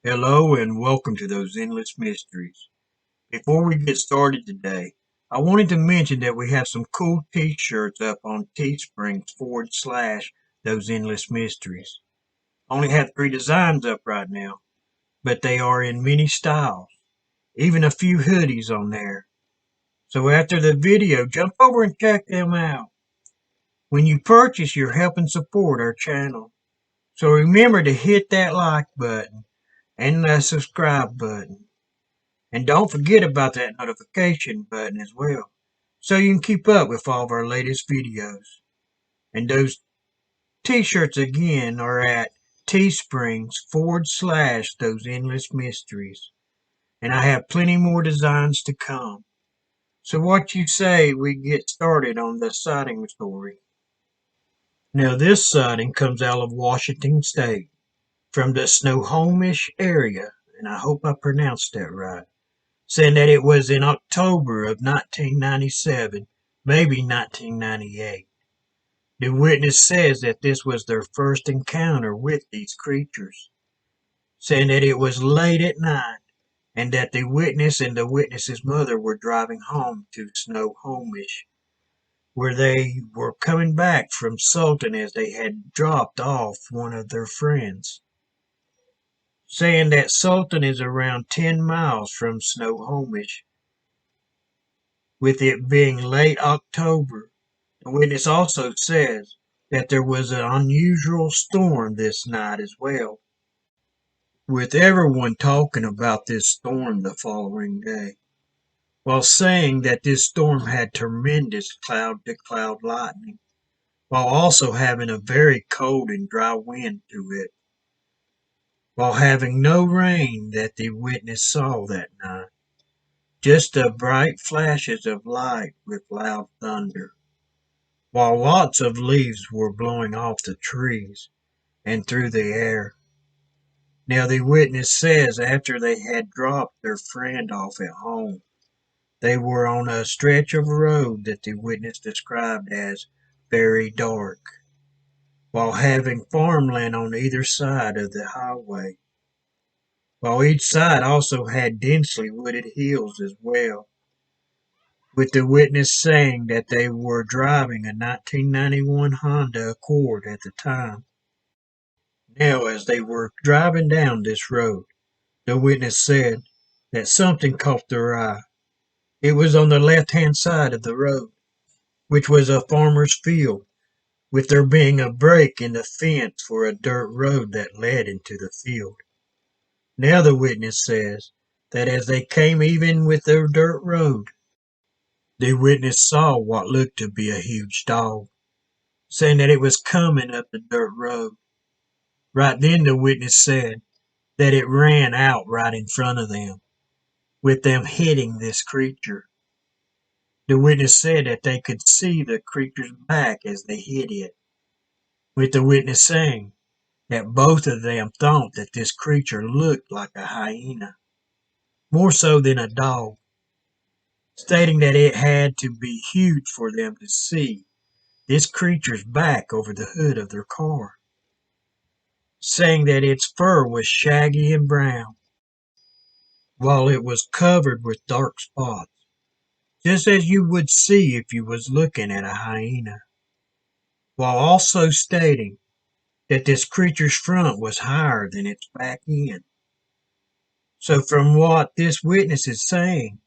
Hello and welcome to those endless mysteries. Before we get started today, I wanted to mention that we have some cool t-shirts up on Teespring those endless mysteries. I only have 3 designs up right now, but they are in many styles, even a few hoodies on there. So after the video, jump over and check them out. When you purchase, you're helping support our channel. So remember to hit that like button and the subscribe button. And don't forget about that notification button as well, so you can keep up with all of our latest videos. And those t-shirts again are at Teesprings those endless mysteries. And I have plenty more designs to come. So what you say we get started on the sighting story? Now this sighting comes out of Washington State, from the Snohomish area, and I hope I pronounced that right, saying that it was in October of 1997, maybe 1998. The witness says that this was their first encounter with these creatures, saying that it was late at night and that the witness and the witness's mother were driving home to Snohomish, where they were coming back from Sultan as they had dropped off one of their friends, saying that Sultan is around 10 miles from Snohomish. With it being late October, the witness also says that there was an unusual storm this night as well, with everyone talking about this storm the following day, while saying that this storm had tremendous cloud-to-cloud lightning, while also having a very cold and dry wind to it, while having no rain that the witness saw that night, just the bright flashes of light with loud thunder, while lots of leaves were blowing off the trees and through the air. Now the witness says after they had dropped their friend off at home, they were on a stretch of road that the witness described as very dark, while having farmland on either side of the highway, while each side also had densely wooded hills as well, with the witness saying that they were driving a 1991 Honda Accord at the time. Now, as they were driving down this road, the witness said that something caught their eye. It was on the left-hand side of the road, which was a farmer's field, with there being a break in the fence for a dirt road that led into the field. Now the witness says that as they came even with their dirt road, the witness saw what looked to be a huge dog, saying that it was coming up the dirt road. Right then the witness said that it ran out right in front of them, with them hitting this creature. The witness said that they could see the creature's back as they hit it, with the witness saying that both of them thought that this creature looked like a hyena, more so than a dog, stating that it had to be huge for them to see this creature's back over the hood of their car, saying that its fur was shaggy and brown, while it was covered with dark spots, just as you would see if you was looking at a hyena, while also stating that this creature's front was higher than its back end. So from what this witness is saying,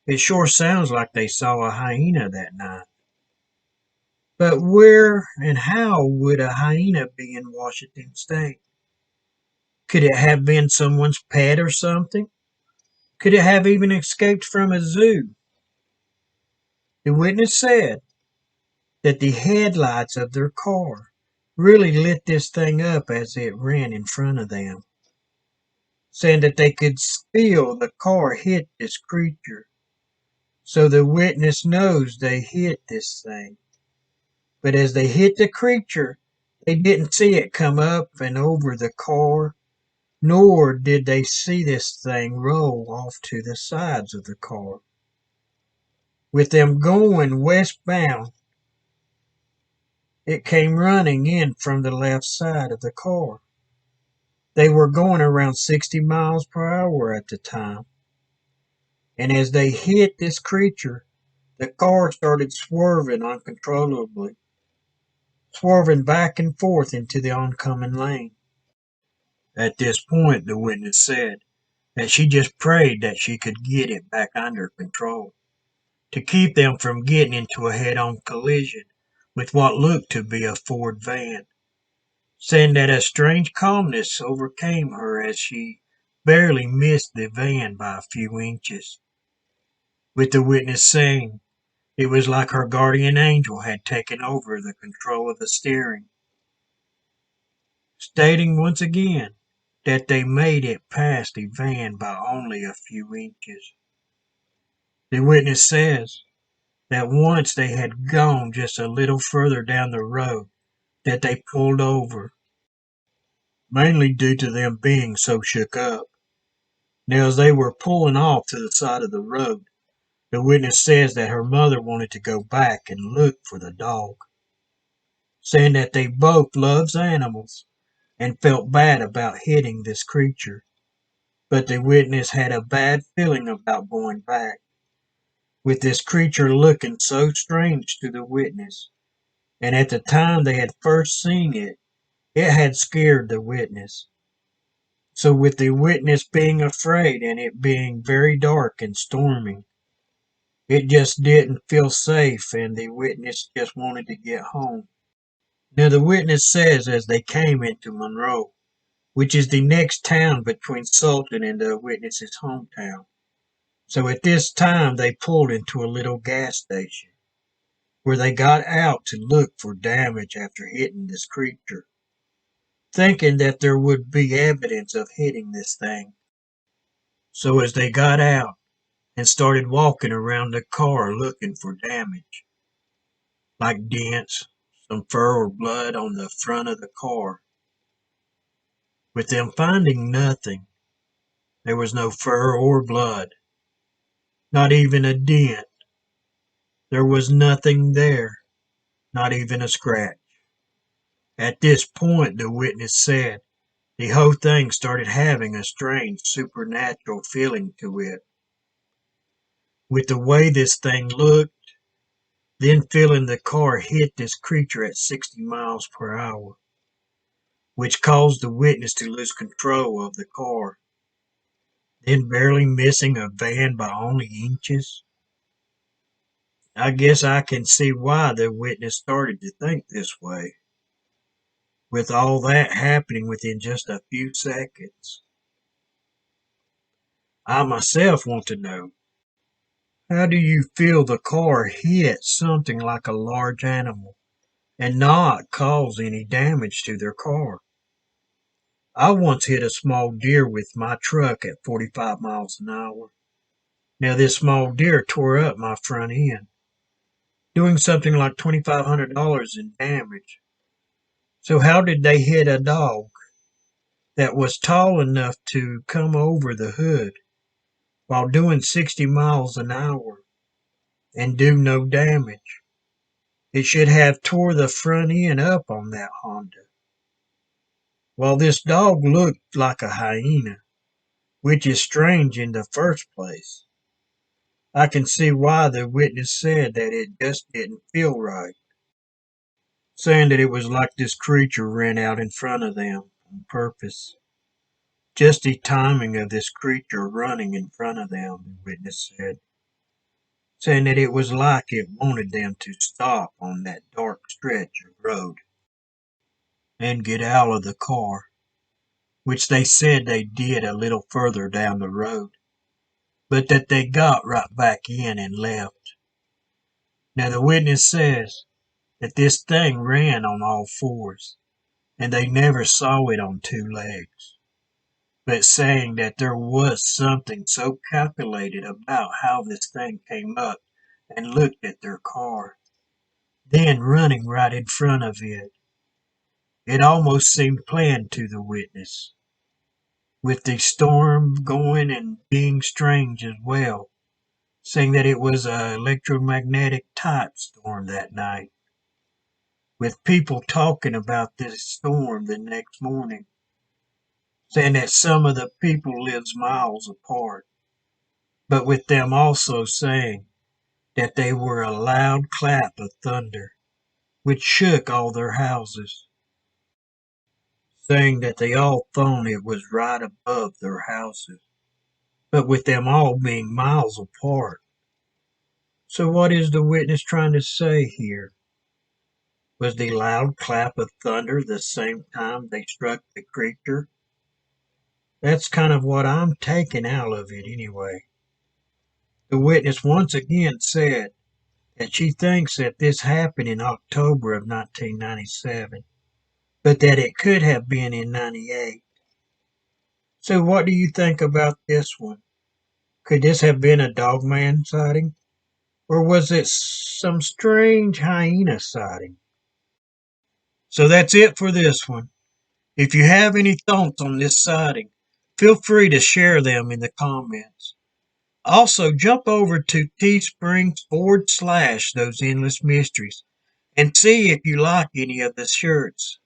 it sure sounds like they saw a hyena that night. But where and how would a hyena be in Washington State? Could it have been someone's pet or something? Could it have even escaped from a zoo? The witness said that the headlights of their car really lit this thing up as it ran in front of them, saying that they could feel the car hit this creature. So the witness knows they hit this thing. But as they hit the creature, they didn't see it come up and over the car, nor did they see this thing roll off to the sides of the car. With them going westbound, it came running in from the left side of the car. They were going around 60 miles per hour at the time, and as they hit this creature, the car started swerving uncontrollably, swerving back and forth into the oncoming lane. At this point, the witness said that she just prayed that she could get it back under control to keep them from getting into a head-on collision with what looked to be a Ford van, saying that a strange calmness overcame her as she barely missed the van by a few inches, with the witness saying it was like her guardian angel had taken over the control of the steering, stating once again that they made it past the van by only a few inches. The witness says that once they had gone just a little further down the road, that they pulled over, mainly due to them being so shook up. Now, as they were pulling off to the side of the road, the witness says that her mother wanted to go back and look for the dog, saying that they both loves animals and felt bad about hitting this creature, but the witness had a bad feeling about going back, with this creature looking so strange to the witness, and at the time they had first seen it, it had scared the witness. So with the witness being afraid and it being very dark and stormy, it just didn't feel safe and the witness just wanted to get home. Now the witness says as they came into Monroe, which is the next town between Sultan and the witness's hometown. So at this time they pulled into a little gas station where they got out to look for damage after hitting this creature, thinking that there would be evidence of hitting this thing. So as they got out and started walking around the car looking for damage, like dents, some fur or blood on the front of the car, with them finding nothing, there was no fur or blood, not even a dent. There was nothing there, not even a scratch. At this point, the witness said the whole thing started having a strange supernatural feeling to it, with the way this thing looked, then feeling the car hit this creature at 60 miles per hour, which caused the witness to lose control of the car, then barely missing a van by only inches. I guess I can see why the witness started to think this way, with all that happening within just a few seconds. I myself want to know, how do you feel the car hit something like a large animal and not cause any damage to their car? I once hit a small deer with my truck at 45 miles an hour. Now, this small deer tore up my front end, doing something like $2,500 in damage. So, how did they hit a dog that was tall enough to come over the hood while doing 60 miles an hour and do no damage? It should have tore the front end up on that Honda. While this dog looked like a hyena, which is strange in the first place, I can see why the witness said that it just didn't feel right, saying that it was like this creature ran out in front of them on purpose. Just the timing of this creature running in front of them, the witness said, saying that it was like it wanted them to stop on that dark stretch of road and get out of the car, which they said they did a little further down the road, but that they got right back in and left. Now the witness says that this thing ran on all fours, and they never saw it on two legs, but saying that there was something so calculated about how this thing came up and looked at their car, then running right in front of it. It almost seemed planned to the witness, with the storm going and being strange as well, saying that it was a electromagnetic type storm that night, with people talking about this storm the next morning, saying that some of the people lives miles apart, but with them also saying that they were a loud clap of thunder, which shook all their houses, saying that they all thought it was right above their houses, but with them all being miles apart. So what is the witness trying to say here? Was the loud clap of thunder the same time they struck the creature? That's kind of what I'm taking out of it anyway. The witness once again said that she thinks that this happened in October of 1997, but that it could have been in 98. So what do you think about this one? Could this have been a Dogman sighting? Or was it some strange hyena sighting? So that's it for this one. If you have any thoughts on this sighting, feel free to share them in the comments. Also, jump over to Teespring / Those Endless Mysteries and see if you like any of the shirts.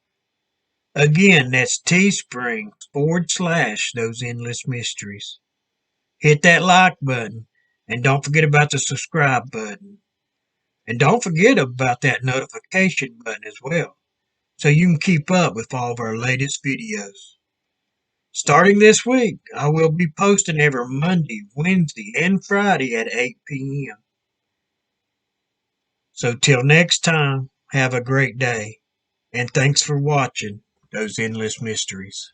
Again, that's Teespring / Those Endless Mysteries. Hit that like button and don't forget about the subscribe button. And don't forget about that notification button as well, so you can keep up with all of our latest videos. Starting this week, I will be posting every Monday, Wednesday, and Friday at 8 p.m. So till next time, have a great day, and thanks for watching Those Endless Mysteries.